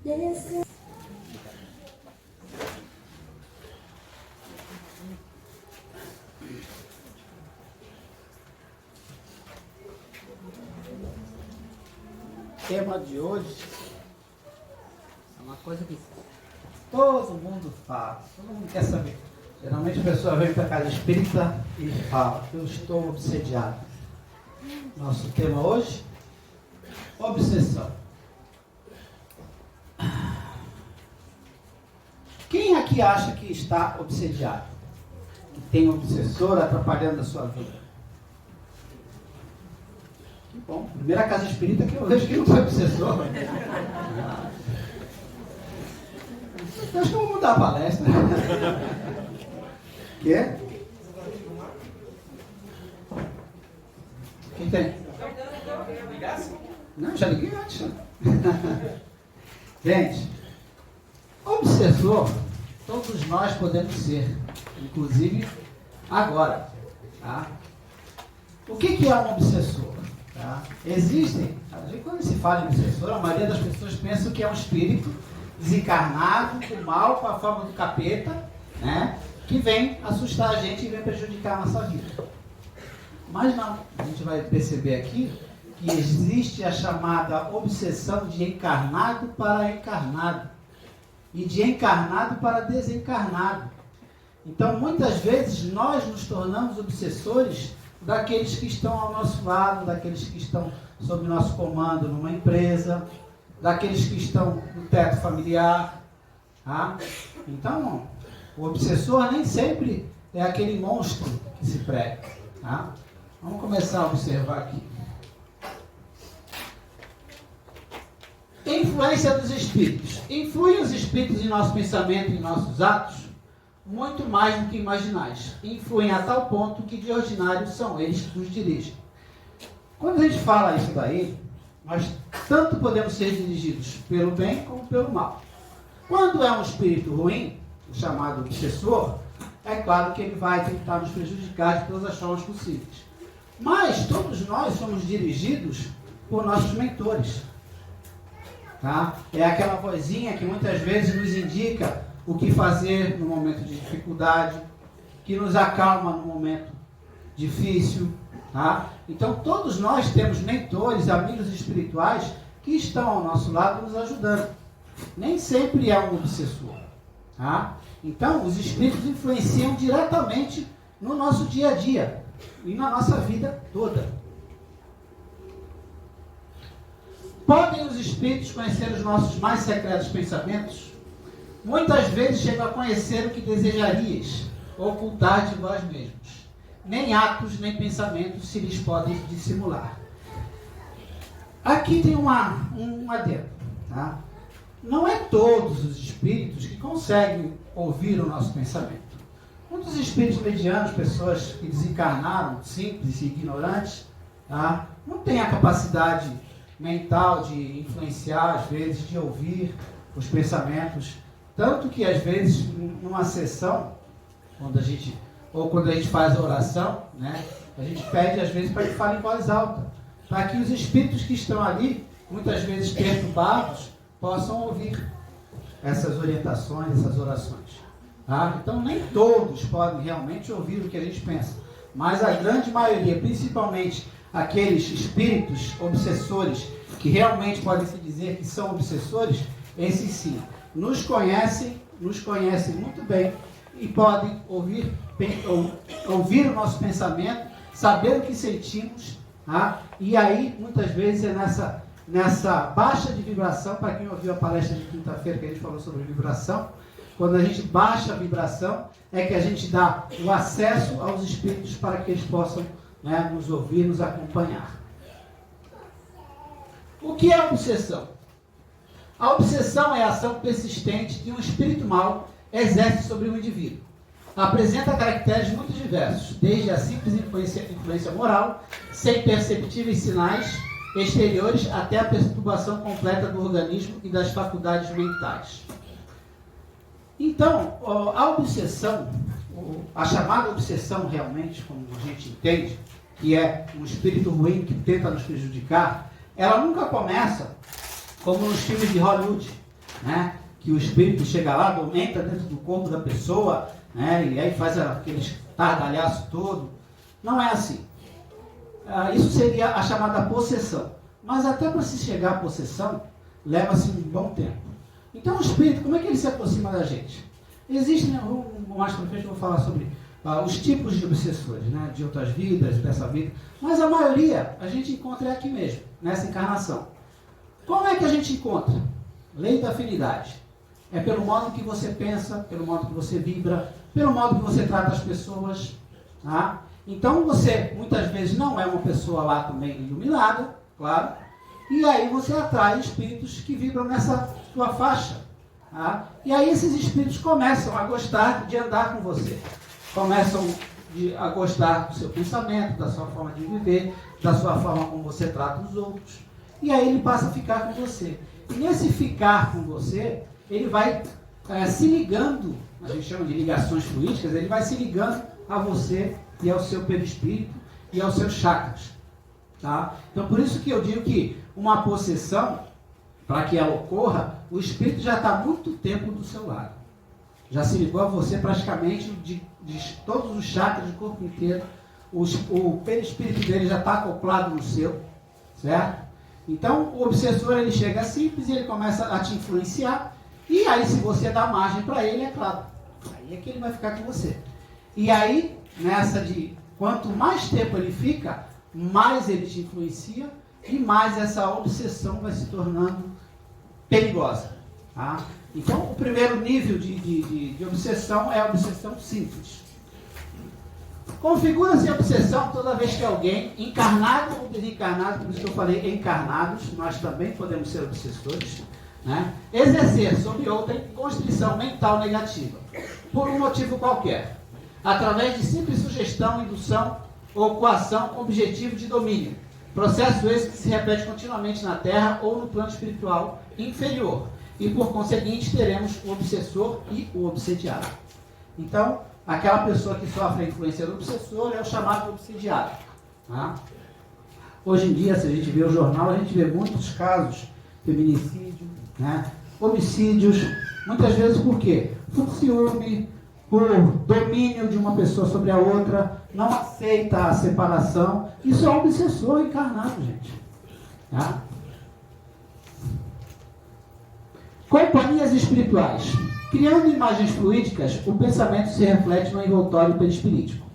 O tema de hoje é uma coisa que todo mundo fala, todo mundo quer saber. Geralmente a pessoa vem para a casa espírita e fala: eu estou obsediado. Nosso tema hoje: obsessão. Quem aqui acha que está obsediado? Que tem um obsessor atrapalhando a sua vida? Que bom, primeira casa espírita que eu vejo que não foi obsessor. Eu acho que eu vou mudar a palestra. Quer? Quem tem? Não, já liguei antes. Gente, obsessor, todos nós podemos ser, inclusive agora. Tá? O que é um obsessor? Tá? Existem, quando se fala em obsessor, a maioria das pessoas pensa que é um espírito desencarnado, do mal, com a forma do capeta, né? Que vem assustar a gente e vem prejudicar a nossa vida. Mas não, a gente vai perceber aqui que existe a chamada obsessão de encarnado para encarnado e de encarnado para desencarnado. Então, muitas vezes, nós nos tornamos obsessores daqueles que estão ao nosso lado, daqueles que estão sob nosso comando numa empresa, daqueles que estão no teto familiar. Tá? Então, o obsessor nem sempre é aquele monstro que se prega. Tá? Vamos começar a observar aqui. Influência dos espíritos. Influem os espíritos em nosso pensamento e em nossos atos muito mais do que imaginais. Influem a tal ponto que de ordinário são eles que nos dirigem. Quando a gente fala isso daí, nós tanto podemos ser dirigidos pelo bem como pelo mal. Quando é um espírito ruim, o chamado obsessor, é claro que ele vai tentar nos prejudicar de todas as formas possíveis. Mas todos nós somos dirigidos por nossos mentores. Tá? É aquela vozinha que muitas vezes nos indica o que fazer no momento de dificuldade, que nos acalma no momento difícil. Tá? Então todos nós temos mentores, amigos espirituais que estão ao nosso lado nos ajudando. Nem sempre é um obsessor. Tá? Então os espíritos influenciam diretamente no nosso dia a dia e na nossa vida toda. Podem os espíritos conhecer os nossos mais secretos pensamentos? Muitas vezes chegam a conhecer o que desejarias ocultar de vós mesmos. Nem atos, nem pensamentos se lhes podem dissimular. Aqui tem um adendo. Tá? Não é todos os espíritos que conseguem ouvir o nosso pensamento. Muitos espíritos medianos, pessoas que desencarnaram, simples e ignorantes, tá? Não têm a capacidade mental de influenciar, às vezes, de ouvir os pensamentos. Tanto que, às vezes, numa sessão, quando a gente faz a oração, né, a gente pede, às vezes, para que fale em voz alta, para que os espíritos que estão ali, muitas vezes perturbados, possam ouvir essas orientações, essas orações. Tá? Então, nem todos podem realmente ouvir o que a gente pensa, mas a grande maioria, principalmente aqueles espíritos obsessores, que realmente podem se dizer que são obsessores, esses sim, nos conhecem muito bem e podem ouvir o nosso pensamento, saber o que sentimos, tá? E aí, muitas vezes, é nessa baixa de vibração, para quem ouviu a palestra de quinta-feira que a gente falou sobre vibração, quando a gente baixa a vibração, é que a gente dá o acesso aos espíritos para que eles possam, né, nos ouvir, nos acompanhar. O que é a obsessão? A obsessão é a ação persistente que um espírito mau exerce sobre um indivíduo. Apresenta caracteres muito diversos, desde a simples influência moral, sem perceptíveis sinais exteriores, até a perturbação completa do organismo e das faculdades mentais. Então, a obsessão, a chamada obsessão realmente, como a gente entende, que é um espírito ruim que tenta nos prejudicar, ela nunca começa como nos filmes de Hollywood, né? Que o espírito chega lá, aumenta dentro do corpo da pessoa, né? E aí faz aqueles tardalhaço todo. Não é assim. Isso seria a chamada possessão. Mas até para se chegar à possessão, leva-se um bom tempo. Então o espírito, como é que ele se aproxima da gente? Existem, mais para frente eu vou falar sobre os tipos de obsessores, né? De outras vidas, dessa vida. Mas a maioria a gente encontra aqui mesmo, nessa encarnação. Como é que a gente encontra? Lei da afinidade. É pelo modo que você pensa, pelo modo que você vibra, pelo modo que você trata as pessoas. Tá? Então você, muitas vezes, não é uma pessoa lá também iluminada, claro, e aí você atrai espíritos que vibram nessa sua faixa. Tá? E aí esses espíritos começam a gostar de andar com você. Começam a gostar do seu pensamento, da sua forma de viver, da sua forma como você trata os outros. E aí ele passa a ficar com você. E nesse ficar com você, ele vai se ligando, a gente chama de ligações fluídicas, ele vai se ligando a você e ao seu perispírito e aos seus chakras. Tá? Então por isso que eu digo que uma possessão, para que ela ocorra, o espírito já está muito tempo do seu lado. Já se ligou a você praticamente de todos os chakras do corpo inteiro. O perispírito dele já está acoplado no seu, certo? Então o obsessor ele chega simples e ele começa a te influenciar. E aí se você dá margem para ele, é claro, aí é que ele vai ficar com você. E aí, nessa de quanto mais tempo ele fica, mais ele te influencia e mais essa obsessão vai se tornando perigosa. Tá? Então, o primeiro nível de obsessão é a obsessão simples. Configura-se a obsessão toda vez que alguém, encarnado ou desencarnado, por isso que eu falei encarnados, nós também podemos ser obsessores, né? Exercer sobre outra constrição mental negativa, por um motivo qualquer, através de simples sugestão, indução ou coação com objetivo de domínio. Processo esse que se repete continuamente na Terra ou no plano espiritual inferior. E por conseguinte teremos o obsessor e o obsediado. Então, aquela pessoa que sofre a influência do obsessor é o chamado obsediado. Tá? Hoje em dia, se a gente vê o jornal, a gente vê muitos casos, feminicídio, né? Homicídios, muitas vezes por quê? Por ciúme, por domínio de uma pessoa sobre a outra, não aceita a separação. Isso é um obsessor encarnado, gente. Tá? Companhias espirituais. Criando imagens fluídicas, o pensamento se reflete no envoltório perispirítico.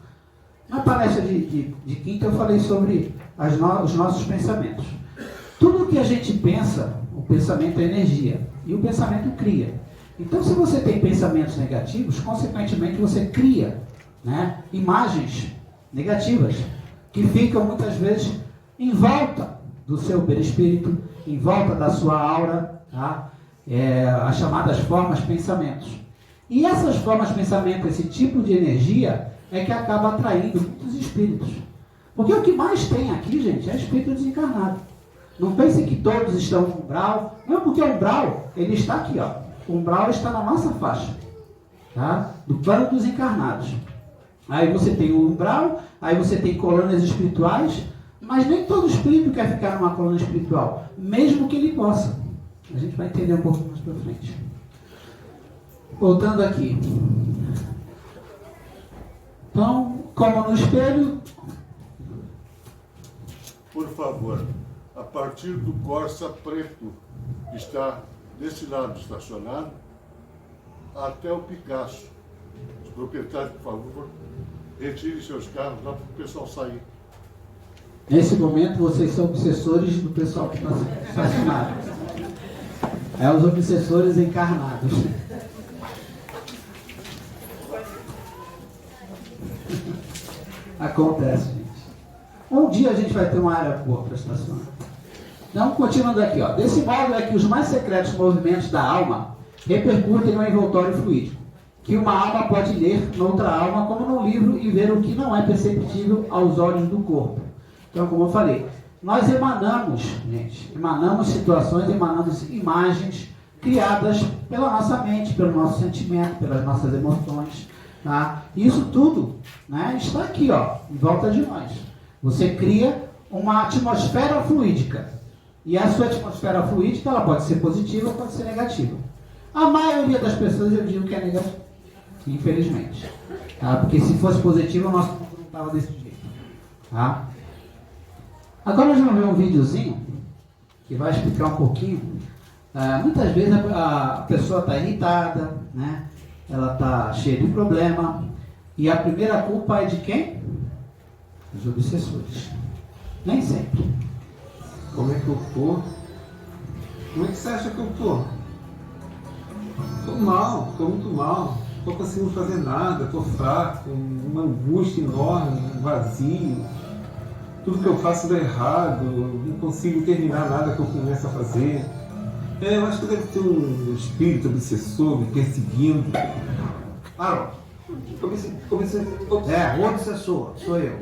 Na palestra de quinta eu falei sobre os nossos pensamentos. Tudo que a gente pensa, o pensamento é energia. E o pensamento cria. Então, se você tem pensamentos negativos, consequentemente você cria, né, imagens negativas que ficam muitas vezes em volta do seu perispírito, em volta da sua aura, tá? As chamadas formas pensamentos. E essas formas pensamento, esse tipo de energia, é que acaba atraindo muitos espíritos. Porque o que mais tem aqui, gente, é espírito desencarnado. Não pense que todos estão no umbral. Não, porque o umbral, ele está aqui, ó. O umbral está na nossa faixa, tá? Do plano dos encarnados. Aí você tem o umbral, aí você tem colônias espirituais, mas nem todo espírito quer ficar numa colônia espiritual, mesmo que ele possa. A gente vai entender um pouco mais para frente. Voltando aqui. Então, como no espelho... Por favor, a partir do Corsa preto, que está desse lado estacionado, até o Picasso. Os proprietários, por favor, retirem seus carros lá para o pessoal sair. Nesse momento, vocês são obsessores do pessoal que está estacionado. É os obsessores encarnados. Acontece, gente. Um dia a gente vai ter uma área boa para estacionar. Então, continuando aqui, ó. Desse modo é que os mais secretos movimentos da alma repercutem no envoltório fluídico, que uma alma pode ler noutra alma, como num livro, e ver o que não é perceptível aos olhos do corpo. Então, como eu falei, nós emanamos, gente, situações, emanamos imagens criadas pela nossa mente, pelo nosso sentimento, pelas nossas emoções, tá? Isso tudo, né, está aqui, ó, em volta de nós. Você cria uma atmosfera fluídica. E a sua atmosfera fluídica, ela pode ser positiva ou pode ser negativa. A maioria das pessoas eu digo que é negativo, infelizmente. Tá? Porque se fosse positivo, o nosso mundo não estava desse jeito. Tá? Agora nós vamos ver um videozinho que vai explicar um pouquinho. Muitas vezes a pessoa está irritada, né? Ela está cheia de problema. E a primeira culpa é de quem? Dos obsessores. Nem sempre. Como é que eu tô? Como é que você acha que eu tô? Tô mal, tô muito mal. Não tô conseguindo fazer nada, tô fraco, uma angústia enorme, um vazio. Tudo que eu faço dá errado, não consigo terminar nada que eu começo a fazer. Eu acho que deve ter um espírito obsessor me perseguindo. O obsessor, sou eu.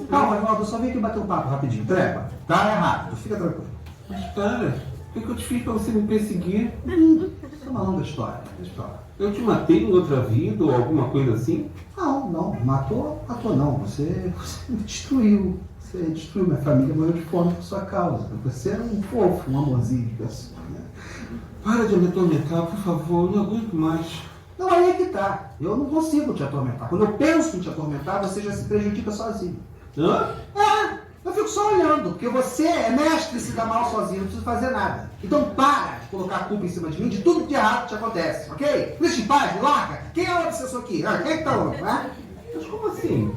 Calma, Arnaldo, só vem aqui bater um papo rapidinho. Treva, tá errado, fica tranquilo. Mas cara, o que eu te fiz pra você me perseguir? Isso é uma longa história. Eu te matei em outra vida ou alguma coisa assim? Não, matou não. Você me destruiu. Você destruiu minha família, morreu de fome por sua causa. Você era um fofo, um amorzinho de pessoa, né? Para de me atormentar, por favor, eu não aguento mais. Não, aí é que tá. Eu não consigo te atormentar. Quando eu penso em te atormentar, você já se prejudica sozinho. Hã? Eu fico só olhando, porque você é mestre em se dar mal sozinho, não precisa fazer nada. Então para de colocar a culpa em cima de mim de tudo que de errado te acontece, ok? Deixa em paz, me larga. Quem é o obsessor aqui? Quem é que tá louco, né? Mas como assim?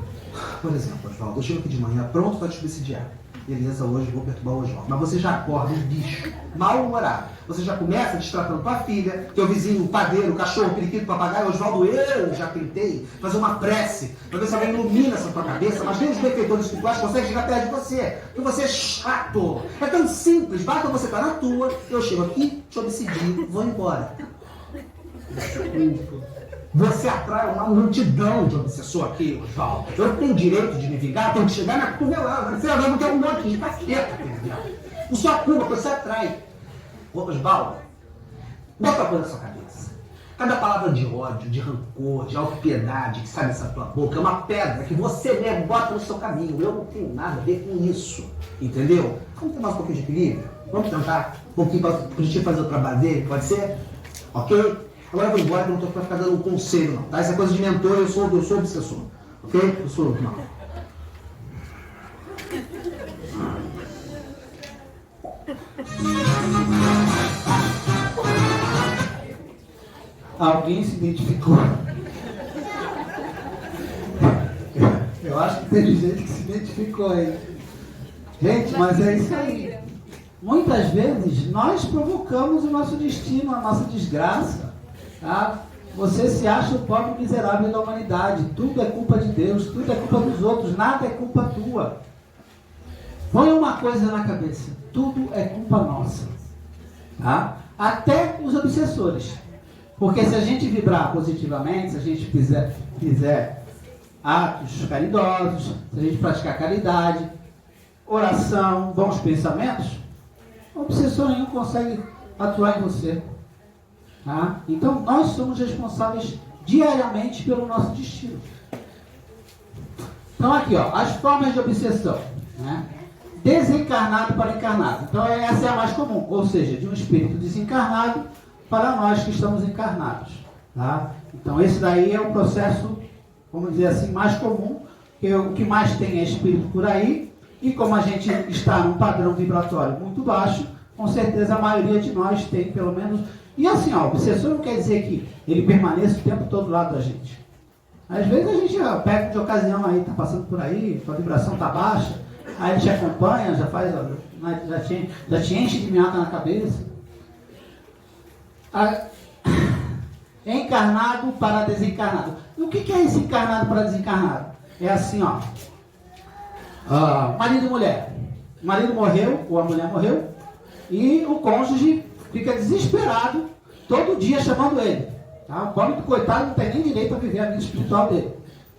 Por exemplo, Oswaldo, eu chego aqui de manhã pronto para te obsidiar. Beleza, hoje eu vou perturbar o Oswaldo. Mas você já acorda um bicho, mal-humorado. Você já começa destratando tua filha, teu vizinho, o padeiro, o cachorro, o periquito, o papagaio. Oswaldo, eu já tentei fazer uma prece para ver se alguém ilumina essa tua cabeça, mas nem os benfeitores espirituais conseguem chegar perto de você. Porque você é chato. É tão simples. Basta você estar na tua, eu chego aqui, te obsidio, vou embora. Desculpa. Você atrai uma multidão de obsessor aqui, Oswaldo. Eu tenho direito de me vingar, tenho que chegar na cotovelada. Você não tem um monte de caceta, entendeu? Por sua culpa, você atrai. Oswaldo, bota a coisa na sua cabeça. Cada palavra de ódio, de rancor, de autopiedade que sai dessa tua boca é uma pedra que você mesmo bota no seu caminho. Eu não tenho nada a ver com isso, entendeu? Vamos ter mais um pouquinho de equilíbrio? Vamos tentar um pouquinho para a gente fazer o trabalho dele, pode ser? Ok? Agora eu vou embora, que eu não estou para ficar dando um conselho, não. Tá? Isso é coisa de mentor, eu sou obsessor. Ok? Eu sou não. Alguém se identificou? Eu acho que teve gente que se identificou aí. Gente, mas é isso aí. Muitas vezes nós provocamos o nosso destino, a nossa desgraça. Tá? Você se acha o pobre miserável da humanidade. Tudo é culpa de Deus, tudo é culpa dos outros, nada é culpa tua. Põe uma coisa na cabeça: tudo é culpa nossa. Tá? Até os obsessores. Porque se a gente vibrar positivamente, se a gente fizer atos caridosos, se a gente praticar caridade, oração, bons pensamentos, o obsessor nenhum consegue atuar em você. Tá? Então nós somos responsáveis diariamente pelo nosso destino. Então aqui, ó, as formas de obsessão, né? Desencarnado para encarnado. Então essa é a mais comum, ou seja, de um espírito desencarnado para nós que estamos encarnados. Tá? Então esse daí é o processo, vamos dizer assim, mais comum, que o que mais tem é espírito por aí, e como a gente está num padrão vibratório muito baixo, com certeza a maioria de nós tem pelo menos. E assim, ó, o obsessor não quer dizer que ele permaneça o tempo todo do lado da gente. Às vezes a gente pega de ocasião aí, tá passando por aí, a vibração tá baixa, aí ele te acompanha, já faz, já te enche de minhota na cabeça. Encarnado para desencarnado. E o que é esse encarnado para desencarnado? É assim, ó. Marido e mulher. O marido morreu, ou a mulher morreu, e o cônjuge fica desesperado todo dia chamando ele. Tá? O pobre do coitado não tem nem direito a viver a vida espiritual dele.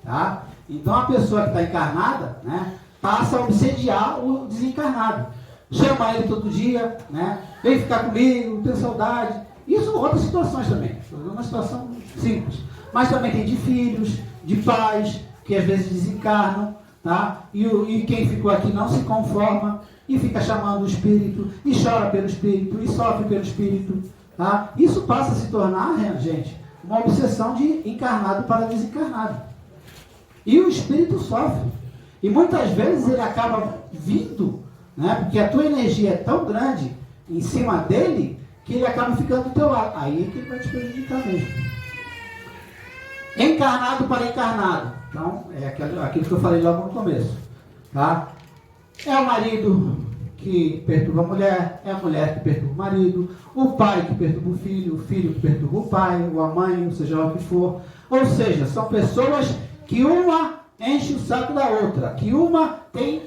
Tá? Então a pessoa que está encarnada, né, passa a obsediar o desencarnado. Chama ele todo dia, né? Vem ficar comigo, tenho saudade. Isso outras situações também. Uma situação simples. Mas também tem de filhos, de pais, que às vezes desencarnam. Tá? E quem ficou aqui não se conforma e fica chamando o espírito, e chora pelo espírito, e sofre pelo espírito. Tá? Isso passa a se tornar, gente, uma obsessão de encarnado para desencarnado. E o espírito sofre. E muitas vezes ele acaba vindo, né, porque a tua energia é tão grande em cima dele, que ele acaba ficando do teu lado. Aí é que ele vai te prejudicar mesmo. Encarnado para encarnado. Então, é aquilo que eu falei logo no começo. Tá? É o marido que perturba a mulher que perturba o marido, o pai que perturba o filho que perturba o pai, ou a mãe, ou seja lá o que for. Ou seja, são pessoas que uma enche o saco da outra, que uma tem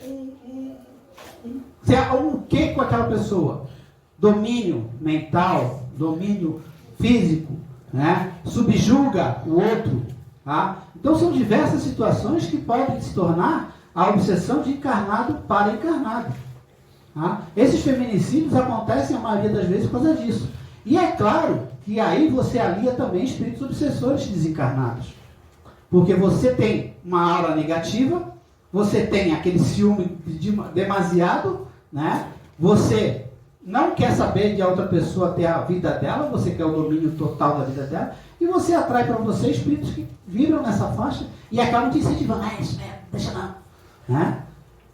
um quê com aquela pessoa? Domínio mental, domínio físico, né? Subjuga o outro. Tá? Então são diversas situações que podem se tornar a obsessão de encarnado para encarnado. Tá? Esses feminicídios acontecem a maioria das vezes por causa disso. E é claro que aí você alia também espíritos obsessores desencarnados. Porque você tem uma aura negativa, você tem aquele ciúme demasiado, né? Você não quer saber de a outra pessoa ter a vida dela, você quer o domínio total da vida dela, e você atrai para você espíritos que vibram nessa faixa e acabam te incentivando. É isso mesmo, deixa não. Né?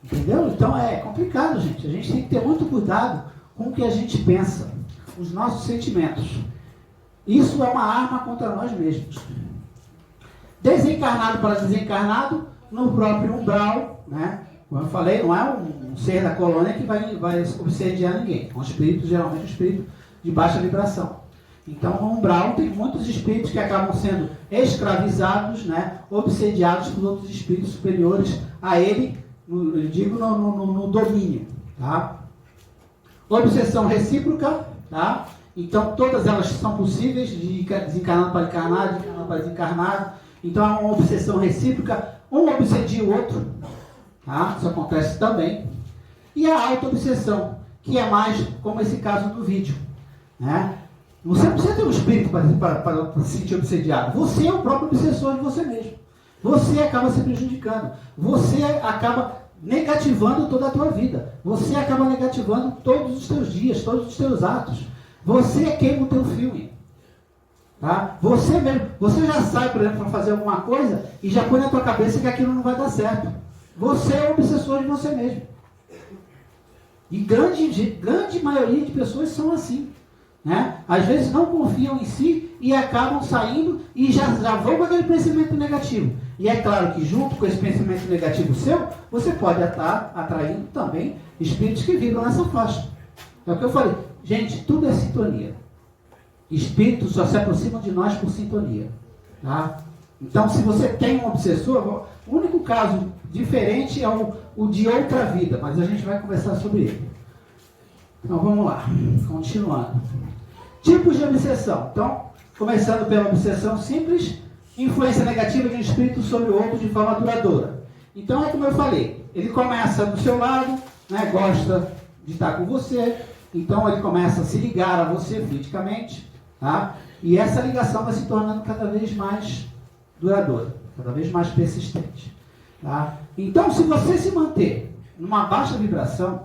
Entendeu? Então é complicado, gente. A gente tem que ter muito cuidado com o que a gente pensa, os nossos sentimentos. Isso é uma arma contra nós mesmos. Desencarnado para desencarnado, no próprio umbral, né? Como eu falei, não é um ser da colônia que vai obsediar ninguém. É um espírito, geralmente um espírito de baixa vibração. Então, no umbral tem muitos espíritos que acabam sendo escravizados, né? Obsediados por outros espíritos superiores a ele, eu digo no domínio. Tá? Obsessão recíproca, tá? Então todas elas são possíveis, de desencarnado para encarnado, desencarnado para desencarnado. Então é uma obsessão recíproca, um obsedia o outro. Tá? Isso acontece também. E a auto-obsessão, que é mais como esse caso do vídeo. Né? Você não precisa ter um espírito para se sentir obsediado. Você é o próprio obsessor de você mesmo. Você acaba se prejudicando. Você acaba negativando toda a tua vida. Você acaba negativando todos os teus dias, todos os teus atos. Você queima o teu filme. Tá? Você mesmo, você já sai, por exemplo, para fazer alguma coisa e já põe na tua cabeça que aquilo não vai dar certo. Você é o obsessor de você mesmo. E grande maioria de pessoas são assim. Né? Às vezes não confiam em si e acabam saindo e já vão com aquele pensamento negativo. E é claro que junto com esse pensamento negativo seu, você pode estar atraindo também espíritos que vibram nessa faixa. É o que eu falei. Gente, tudo é sintonia. Espíritos só se aproximam de nós por sintonia. Tá? Então, se você tem um obsessor, o único caso diferente é o de outra vida, mas a gente vai conversar sobre ele. Então, vamos lá. Continuando. Tipos de obsessão. Então, começando pela obsessão simples, influência negativa de um espírito sobre o outro de forma duradoura. Então, é como eu falei, ele começa do seu lado, né, gosta de estar com você, então ele começa a se ligar a você fluidicamente, tá? E essa ligação vai se tornando cada vez mais duradoura, cada vez mais persistente. Tá? Então, se você se manter numa baixa vibração,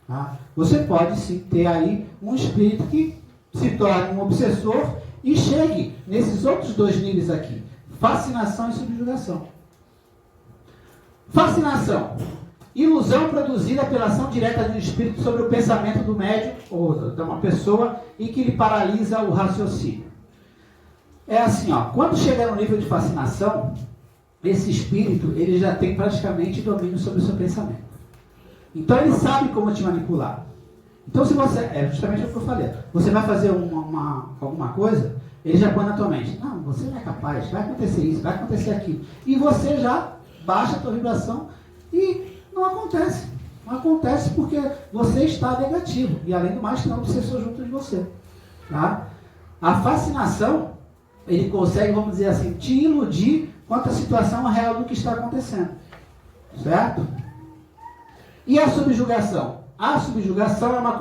tá? Você pode sim ter aí um espírito que se torne um obsessor e chegue nesses outros dois níveis aqui, fascinação e subjugação. Fascinação, ilusão produzida pela ação direta de um espírito sobre o pensamento do médium ou de uma pessoa e que lhe paralisa o raciocínio. É assim, ó, quando chega no nível de fascinação, esse espírito ele já tem praticamente domínio sobre o seu pensamento. Então ele sabe como te manipular. Então se você, é justamente o que eu falei, você vai fazer alguma coisa, ele já põe na tua mente, não, você não é capaz, vai acontecer isso, vai acontecer aquilo. E você já baixa a tua vibração e não acontece. Não acontece porque você está negativo. E além do mais, tem um obsessor junto de você. Tá? A fascinação, ele consegue, vamos dizer assim, te iludir quanto à situação real do que está acontecendo. Certo? E a subjugação? A subjugação é uma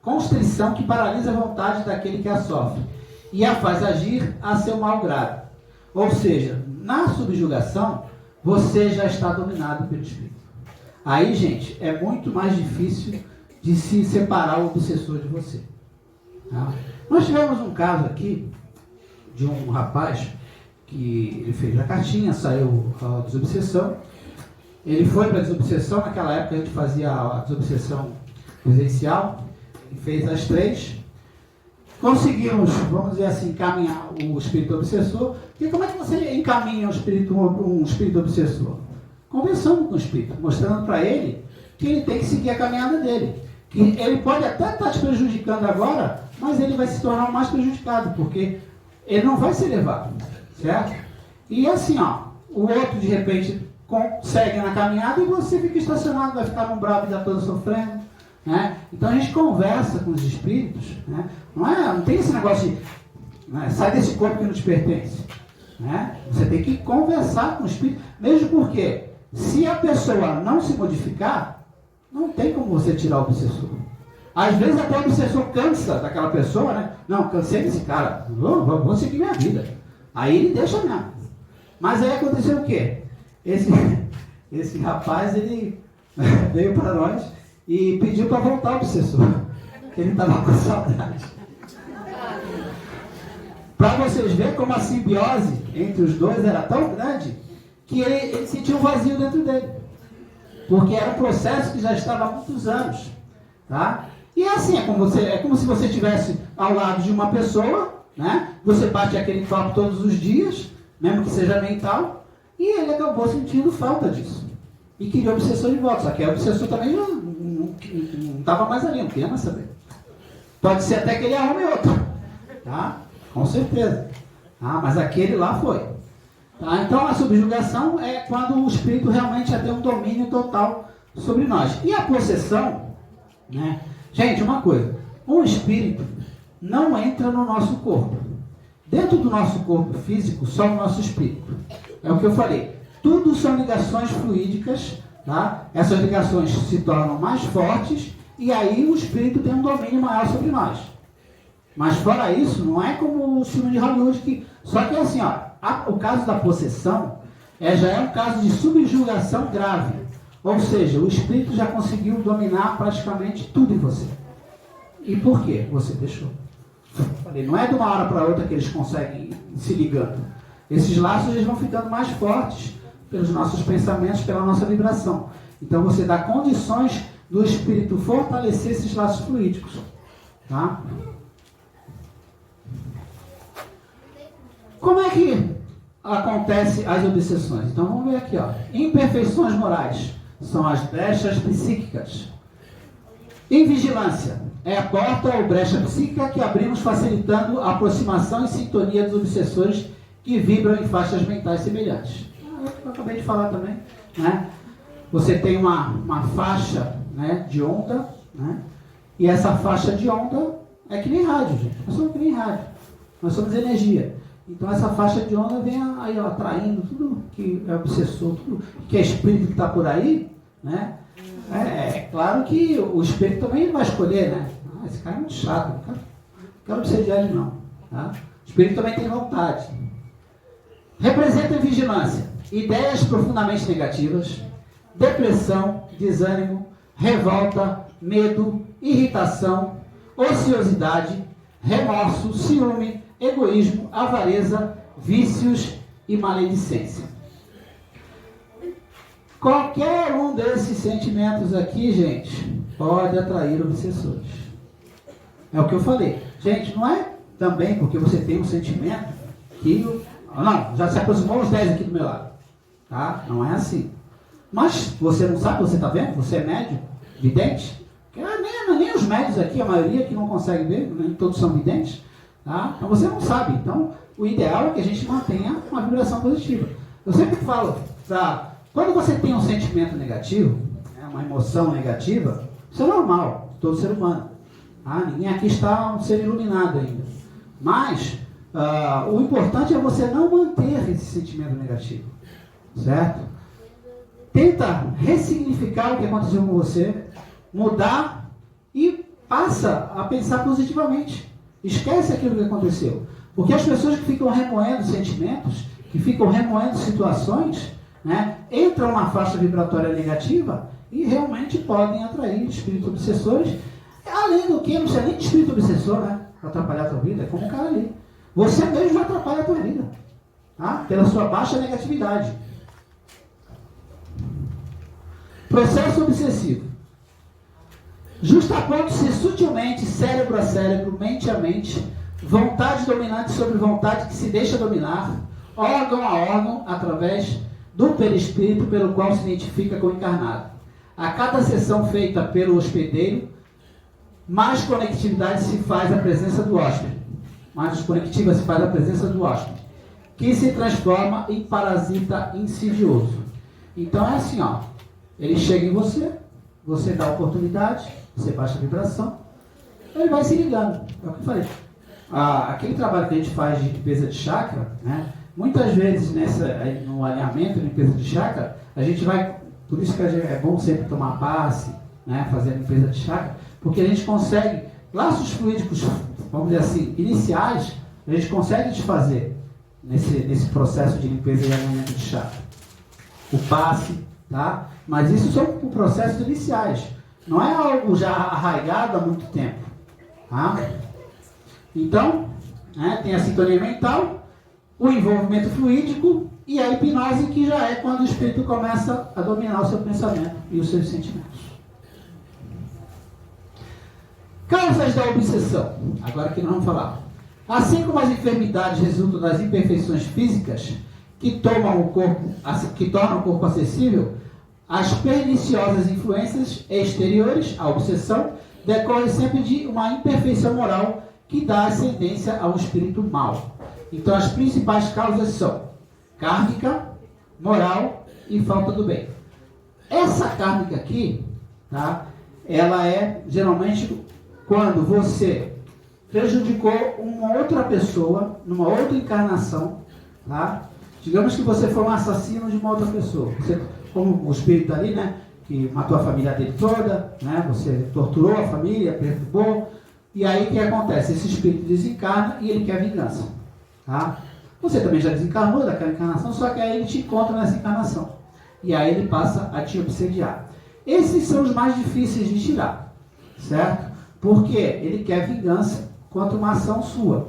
constrição que paralisa a vontade daquele que a sofre e a faz agir a seu mau grado. Ou seja, na subjugação, você já está dominado pelo espírito. Aí, gente, é muito mais difícil de se separar o obsessor de você. Tá? Nós tivemos um caso aqui de um rapaz que ele fez a cartinha, saiu a desobsessão. Ele foi para a desobsessão, naquela época a gente fazia a desobsessão presencial, e fez as 3. Conseguimos, vamos dizer assim, encaminhar o espírito obsessor. E como é que você encaminha um espírito obsessor? Conversando com o espírito, mostrando para ele que ele tem que seguir a caminhada dele. Que ele pode até estar te prejudicando agora, mas ele vai se tornar o mais prejudicado, porque ele não vai ser levado, certo? E assim, ó, o outro de repente segue na caminhada e você fica estacionado, vai ficar num bravo já todo sofrendo, né? Então a gente conversa com os espíritos, né? Não tem esse negócio de sai desse corpo que não te pertence, né? Você tem que conversar com o espírito, mesmo porque se a pessoa não se modificar, não tem como você tirar o obsessor. Às vezes até o obsessor cansa daquela pessoa, né? Não, cansei desse cara, vou seguir minha vida. Aí ele deixa mesmo. Mas aí aconteceu o quê? Esse rapaz, ele veio para nós e pediu para voltar ao obsessor, que ele estava com saudade. Para vocês verem como a simbiose entre os dois era tão grande que ele sentiu um vazio dentro dele. Porque era um processo que já estava há muitos anos. Tá? E é assim, é como se você estivesse ao lado de uma pessoa, né? Você bate aquele papo todos os dias, mesmo que seja mental, e ele acabou sentindo falta disso. E queria o obsessor de volta, só que o obsessor também não estava mais ali, não queria mais saber. Pode ser até que ele arrume outro, tá? Com certeza. Tá? Mas aquele lá foi. Tá? Então a subjugação é quando o espírito realmente já tem um domínio total sobre nós. E a possessão, né? Gente, uma coisa, um espírito não entra no nosso corpo. Dentro do nosso corpo físico, só o nosso espírito. É o que eu falei. Tudo são ligações fluídicas, tá? Essas ligações se tornam mais fortes e aí o espírito tem um domínio maior sobre nós. Mas fora isso, não é como o filme de Hollywood que... Só que é assim, ó, o caso da possessão já é um caso de subjugação grave. Ou seja, o espírito já conseguiu dominar praticamente tudo em você. E por quê? Você deixou. Falei, não é de uma hora para outra que eles conseguem ir se ligando. Esses laços eles vão ficando mais fortes pelos nossos pensamentos, pela nossa vibração. Então você dá condições do espírito fortalecer esses laços fluídicos. Tá? Como é que acontece as obsessões? Então vamos ver aqui, ó. Imperfeições morais são as brechas psíquicas. Invigilância é a porta ou brecha psíquica que abrimos facilitando a aproximação e sintonia dos obsessores que vibram em faixas mentais semelhantes. Eu acabei de falar também, né? Você tem uma faixa, né, de onda, né? E essa faixa de onda é que nem rádio, gente. Nós somos que nem rádio. Nós somos energia. Então essa faixa de onda vem aí, ó, atraindo tudo que é obsessor, tudo que é espírito que está por aí, né? É claro que o espírito também vai escolher, né? Esse cara é muito chato, não quero obsediar ele não. Tá? O espírito também tem vontade. Representa vigilância, ideias profundamente negativas, depressão, desânimo, revolta, medo, irritação, ociosidade, remorso, ciúme, egoísmo, avareza, vícios e maledicência. Qualquer um desses sentimentos aqui, gente, pode atrair obsessores. É o que eu falei. Gente, não é também porque você tem um sentimento que... Não, já se aproximou os 10 aqui do meu lado. Tá? Não é assim. Mas você não sabe, você está vendo? Você é médium, vidente. Nem os médios aqui, a maioria que não consegue ver, nem todos são videntes. Tá? Então você não sabe. Então o ideal é que a gente mantenha uma vibração positiva. Eu sempre falo, quando você tem um sentimento negativo, né, uma emoção negativa, isso é normal, de todo ser humano. Tá? Ninguém aqui está um ser iluminado ainda. Mas o importante é você não manter esse sentimento negativo. Certo? Tenta ressignificar o que aconteceu com você, mudar e passa a pensar positivamente. Esquece aquilo que aconteceu. Porque as pessoas que ficam remoendo sentimentos, que ficam remoendo situações, né, entram na faixa vibratória negativa e realmente podem atrair espíritos obsessores. Além do que, não precisa nem de espírito obsessor, né? para atrapalhar a tua vida, é como um cara ali. Você mesmo atrapalha a tua vida, tá? Pela sua baixa negatividade. Processo obsessivo. Justapondo-se sutilmente, cérebro a cérebro, mente a mente, vontade dominante sobre vontade que se deixa dominar, órgão a órgão, através do perispírito pelo qual se identifica com o encarnado. A cada sessão feita pelo hospedeiro, mais conectividade se faz a presença do hóspede. Mais conectiva se faz a presença do hóspede, que se transforma em parasita insidioso. Então é assim, ó. Ele chega em você, você dá oportunidade, você baixa a vibração, ele vai se ligando. É o que eu falei. Aquele trabalho que a gente faz de limpeza de chakra, né? Muitas vezes no alinhamento, limpeza de chakra, a gente vai, por isso que é bom sempre tomar passe, né? Fazer a limpeza de chakra, porque a gente consegue, laços fluídicos, vamos dizer assim, iniciais, a gente consegue desfazer nesse processo de limpeza e alinhamento de chakra. O passe, tá? Mas isso são processos iniciais, não é algo já arraigado há muito tempo, tá? Então, né, tem a sintonia mental, o envolvimento fluídico e a hipnose, que já é quando o espírito começa a dominar o seu pensamento e os seus sentimentos. Causas da obsessão. Agora que nós vamos falar. Assim como as enfermidades resultam das imperfeições físicas que tornam o corpo acessível, as perniciosas influências exteriores, a obsessão, decorre sempre de uma imperfeição moral que dá ascendência ao espírito mau. Então as principais causas são kármica, moral e falta do bem. Essa kármica aqui, tá? Ela é geralmente quando você prejudicou uma outra pessoa, numa outra encarnação, tá? Digamos que você foi um assassino de uma outra pessoa. Você, como o espírito ali, né? Que matou a família dele toda, né? Você torturou a família, perturbou. E aí o que acontece? Esse espírito desencarna e ele quer vingança. Tá? Você também já desencarnou daquela encarnação, só que aí ele te encontra nessa encarnação. E aí ele passa a te obsediar. Esses são os mais difíceis de tirar. Certo? Porque ele quer vingança contra uma ação sua.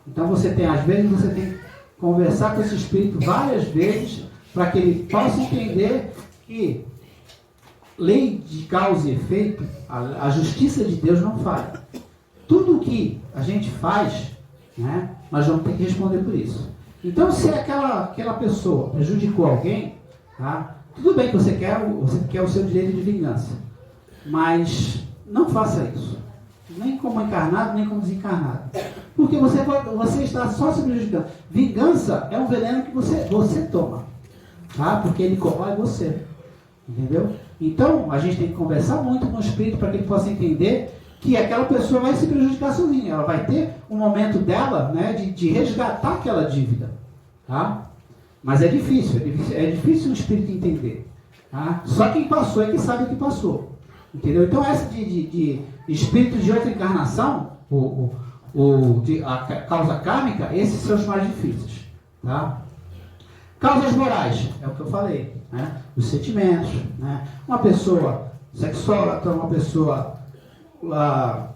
Então às vezes você tem que conversar com esse espírito várias vezes para que ele possa entender que lei de causa e efeito, a justiça de Deus não falha. Tudo o que a gente faz, né, nós vamos ter que responder por isso. Então, se aquela pessoa prejudicou alguém, tá, tudo bem que você quer o seu direito de vingança, mas não faça isso. Nem como encarnado, nem como desencarnado. Porque você está só se prejudicando. Vingança é um veneno que você toma. Tá? Porque ele corrói você. Entendeu? Então, a gente tem que conversar muito com o espírito para que ele possa entender que aquela pessoa vai se prejudicar sozinha. Ela vai ter um momento dela, né, de resgatar aquela dívida. Tá? Mas é difícil o espírito entender. Tá? Só quem passou é que sabe o que passou. Entendeu? Então essa de espírito de outra encarnação, a causa kármica, esses são os mais difíceis. Tá? Causas morais, é o que eu falei. Né? Os sentimentos. Né? Uma pessoa sexólatra, uma pessoa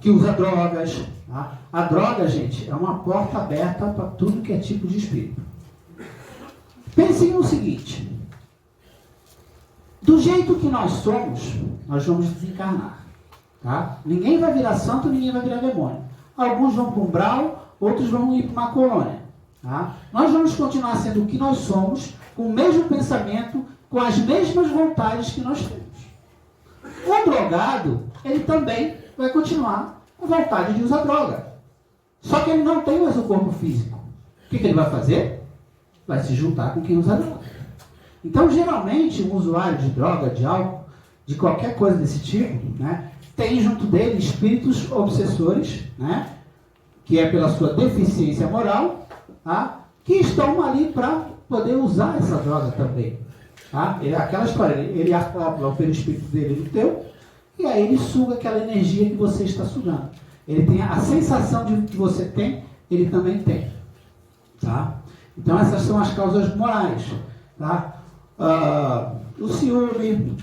que usa drogas. Tá? A droga, gente, é uma porta aberta para tudo que é tipo de espírito. Pensem no seguinte: do jeito que nós somos, nós vamos desencarnar. Tá? Ninguém vai virar santo, ninguém vai virar demônio. Alguns vão para um umbral, outros vão ir para uma colônia. Tá? Nós vamos continuar sendo o que nós somos, com o mesmo pensamento, com as mesmas vontades que nós temos. O drogado, ele também vai continuar com vontade de usar droga. Só que ele não tem mais o corpo físico. O que ele vai fazer? Vai se juntar com quem usa droga. Então, geralmente, um usuário de droga, de álcool, de qualquer coisa desse tipo, né, tem junto dele espíritos obsessores, né, que é pela sua deficiência moral, tá, que estão ali para poder usar essa droga também. Tá? Aquela história, ele acopla o perispírito dele no teu, e aí ele suga aquela energia que você está sugando. Ele tem a sensação de que você tem, ele também tem. Tá? Então essas são as causas morais. Tá? O ciúme,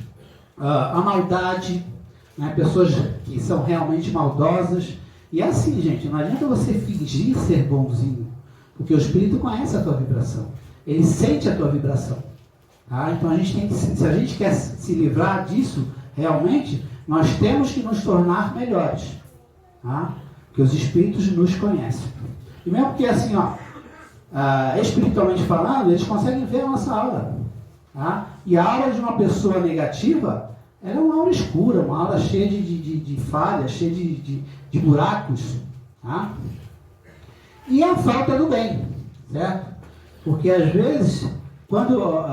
a maldade, né? Pessoas que são realmente maldosas, E é assim, gente, não adianta você fingir ser bonzinho, porque o Espírito conhece a tua vibração. Ele sente a tua vibração. Tá? Então a gente tem que, se a gente quer se livrar disso, realmente, nós temos que nos tornar melhores. Tá? Porque os Espíritos nos conhecem. E mesmo que assim, espiritualmente falando, eles conseguem ver a nossa aura. Tá? E a aura de uma pessoa negativa, ela é uma aura escura, uma aura cheia de falhas, cheia de buracos. Tá? E a falta do bem, certo? Porque às vezes, quando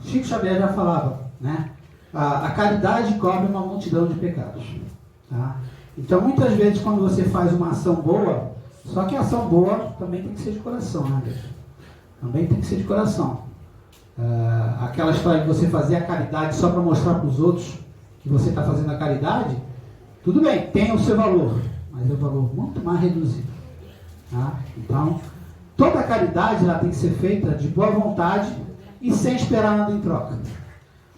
Chico Xavier já falava, né? A caridade cobre uma multidão de pecados. Tá? Então muitas vezes quando você faz uma ação boa, só que a ação boa também tem que ser de coração, né, Deus? Também tem que ser de coração. Aquela história de você fazer a caridade só para mostrar para os outros que você está fazendo a caridade, tudo bem, tem o seu valor, mas é um valor muito mais reduzido. Tá? Então, toda a caridade ela tem que ser feita de boa vontade e sem esperar nada em troca.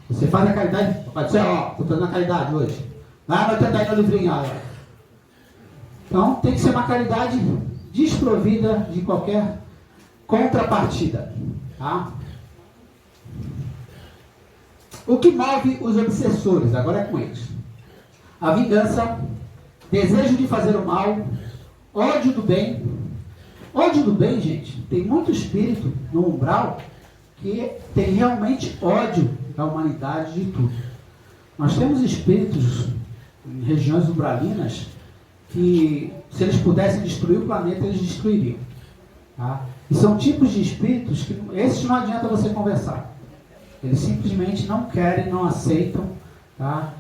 Você faz a caridade, pode ser, estou fazendo a caridade hoje. Vai tentar ir no livrinho, Então, tem que ser uma caridade desprovida de qualquer contrapartida. Tá? O que move os obsessores? Agora é com eles. A vingança, desejo de fazer o mal, ódio do bem. Ódio do bem, gente, tem muito espírito no umbral que tem realmente ódio da humanidade, de tudo. Nós temos espíritos em regiões umbralinas que, se eles pudessem destruir o planeta, eles destruiriam. Tá? E são tipos de espíritos que, esses não adianta você conversar. Eles simplesmente não querem, não aceitam. Tá?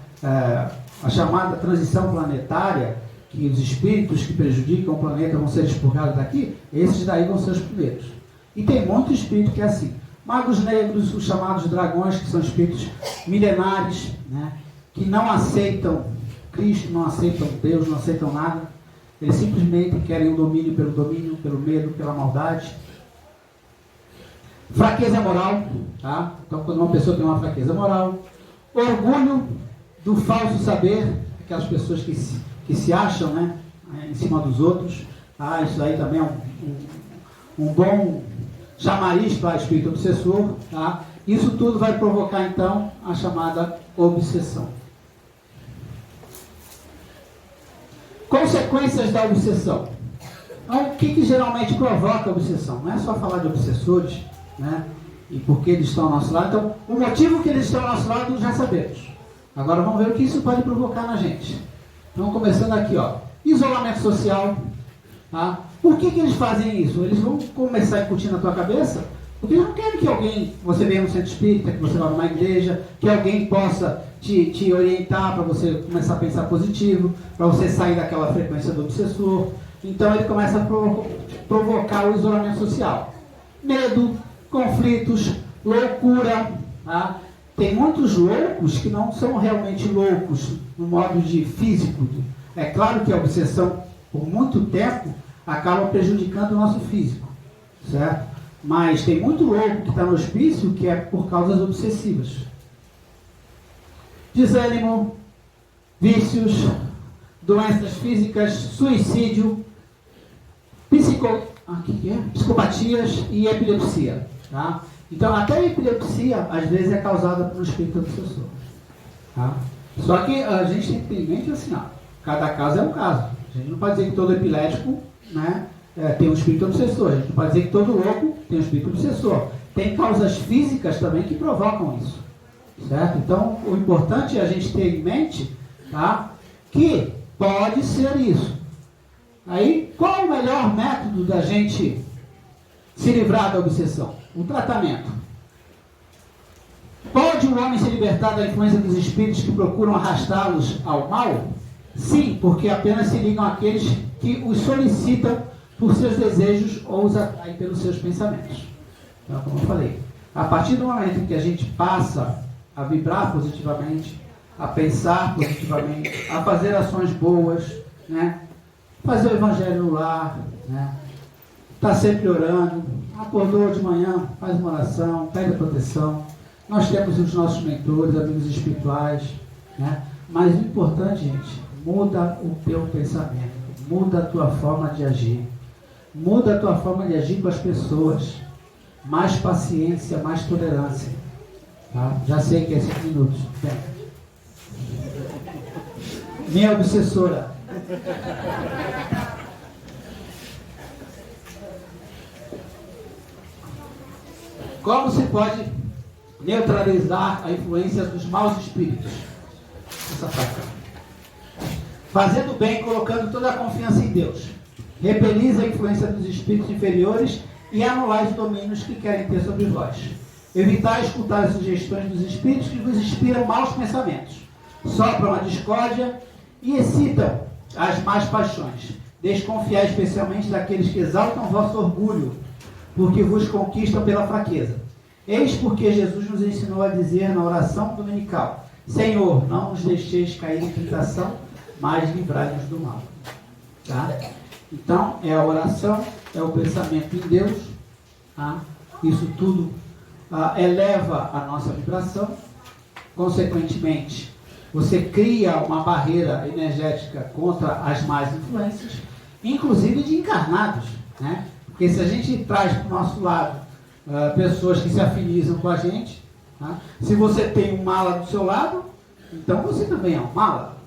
A chamada transição planetária, que os espíritos que prejudicam o planeta vão ser expurgados daqui, esses daí vão ser os primeiros. E tem muito espírito que é assim. Magos negros, os chamados dragões, que são espíritos milenares, né, que não aceitam Cristo, não aceitam Deus, não aceitam nada. Eles simplesmente querem o domínio, pelo medo, pela maldade. Fraqueza moral. Tá? Então, quando uma pessoa tem uma fraqueza moral. Orgulho do falso saber, aquelas pessoas que se acham, né, em cima dos outros. Isso aí também é um bom chamariz para espírito obsessor. Tá? Isso tudo vai provocar, então, a chamada obsessão. Consequências da obsessão. Então, o que geralmente provoca a obsessão? Não é só falar de obsessores, né, e por que eles estão ao nosso lado. Então, o motivo que eles estão ao nosso lado já sabemos. Agora vamos ver o que isso pode provocar na gente. Então, começando aqui, isolamento social. Tá? Por que eles fazem isso? Eles vão começar a incutir na tua cabeça, porque eles não querem que você venha no centro espírita, que você vá numa igreja, que alguém possa te orientar para você começar a pensar positivo, para você sair daquela frequência do obsessor. Então, ele começa a provocar o isolamento social. Medo, conflitos, loucura. Tá? Tem muitos loucos que não são realmente loucos no modo de físico. É claro que a obsessão, por muito tempo, acaba prejudicando o nosso físico, certo? Mas tem muito louco que está no hospício que é por causas obsessivas. Desânimo, vícios, doenças físicas, suicídio, psicopatias e epilepsia. Tá? Então, até a epilepsia, às vezes, é causada por um espírito obsessor. Tá? Só que a gente tem que ter em mente assim, cada caso é um caso. A gente não pode dizer que todo epilético, né, tem um espírito obsessor. A gente não pode dizer que todo louco tem um espírito obsessor. Tem causas físicas também que provocam isso. Certo? Então, o importante é a gente ter em mente, tá, que pode ser isso. Aí, qual o melhor método da gente se livrar da obsessão? O tratamento. Pode o homem se libertar da influência dos espíritos que procuram arrastá-los ao mal? Sim, porque apenas se ligam àqueles que os solicitam por seus desejos ou os atraem pelos seus pensamentos. Então, como eu falei, a partir do momento em que a gente passa a vibrar positivamente, a pensar positivamente, a fazer ações boas, né? Fazer o evangelho no lar, né? Tá sempre orando, acordou de manhã, faz uma oração, pede a proteção. Nós temos os nossos mentores, amigos espirituais, né? Mas o importante, gente, muda o teu pensamento, Muda a tua forma de agir. Muda a tua forma de agir com as pessoas. Mais paciência, mais tolerância. Tá? Já sei que é 5 minutos. Bem. Minha obsessora. Como se pode neutralizar a influência dos maus espíritos? Essa parte. Fazendo bem, colocando toda a confiança em Deus. Repelis a influência dos espíritos inferiores e anulais os domínios que querem ter sobre vós. Evitai escutar as sugestões dos espíritos que vos inspiram maus pensamentos, sopram a discórdia e excitam as más paixões. Desconfiai especialmente daqueles que exaltam vosso orgulho, porque vos conquistam pela fraqueza. Eis porque Jesus nos ensinou a dizer na oração dominical: Senhor, não nos deixeis cair em tentação, mas livrai-nos do mal. Tá? Então, é a oração, é o pensamento em Deus. Tá? Isso tudo eleva a nossa vibração. Consequentemente, você cria uma barreira energética contra as más influências, inclusive de encarnados, né? Porque se a gente traz para o nosso lado pessoas que se afinizam com a gente, tá? Se você tem um mala do seu lado, então você também é um mala.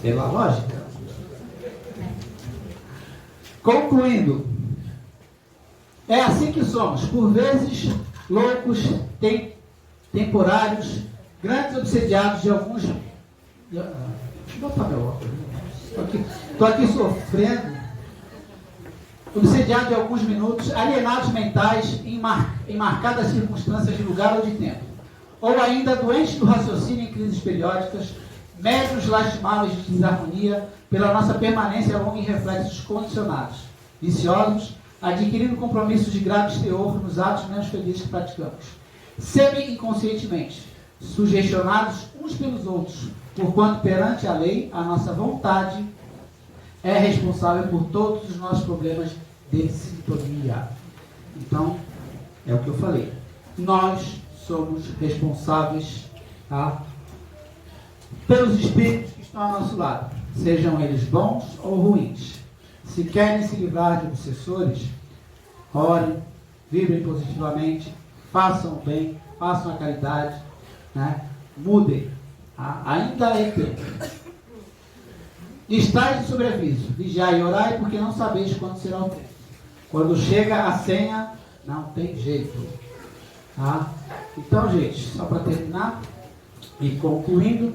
Pela lógica. Concluindo, é assim que somos, por vezes loucos, temporários, grandes obsediados de alguns... Deixa eu botar meu óculos. Estou aqui sofrendo. Obsediados de alguns minutos, alienados mentais em marcadas circunstâncias de lugar ou de tempo. Ou ainda doentes do raciocínio em crises periódicas, médios lastimáveis de desarmonia pela nossa permanência longa em reflexos condicionados, viciosos, adquirindo compromissos de graves teor nos atos menos felizes que praticamos, semi-inconscientemente, sugestionados uns pelos outros, porquanto perante a lei, a nossa vontade é responsável por todos os nossos problemas de sintonia. Então, é o que eu falei. Nós somos responsáveis, tá, pelos espíritos que estão ao nosso lado, sejam eles bons ou ruins. Se querem se livrar de obsessores, orem, vibrem positivamente, façam o bem, façam a caridade, né? Mudem. Ainda é tempo. Estais de sobreaviso, vigiai e orai, porque não sabeis quando será o tempo. Quando chega a senha, não tem jeito. Tá? Então, gente, só para terminar e concluindo,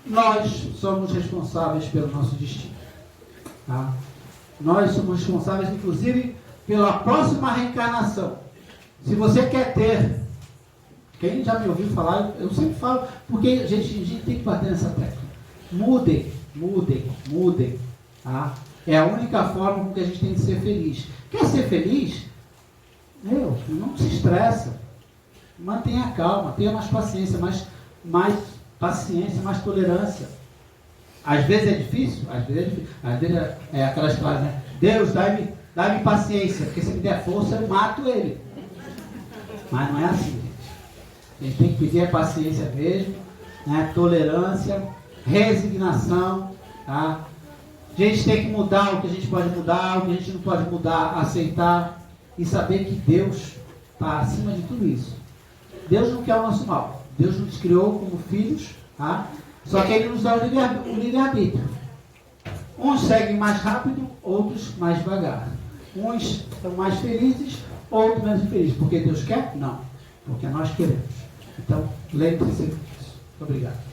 nós somos responsáveis pelo nosso destino. Tá? Nós somos responsáveis, inclusive, pela próxima reencarnação. Se você quer ter, quem já me ouviu falar, eu sempre falo, porque a gente tem que bater nessa tecla. Mudem, mudem, mudem. Tá? É a única forma com que a gente tem de ser feliz. Quer ser feliz? Não se estressa. Mantenha calma, tenha mais paciência, mais paciência, mais tolerância. Às vezes é difícil, às vezes é aquela história, né? Deus, dá-me paciência, porque se me der força eu mato ele. Mas não é assim, gente. A gente tem que pedir a paciência mesmo, né? Tolerância, resignação, tá? A gente tem que mudar o que a gente pode mudar, o que a gente não pode mudar, aceitar e saber que Deus está acima de tudo isso. Deus não quer o nosso mal. Deus nos criou como filhos, tá? Só que Ele nos dá o livre-arbítrio. Uns seguem mais rápido, outros mais devagar. Uns estão mais felizes, outros menos felizes. Porque Deus quer? Não. Porque nós queremos. Então, lembre-se disso. Muito obrigado.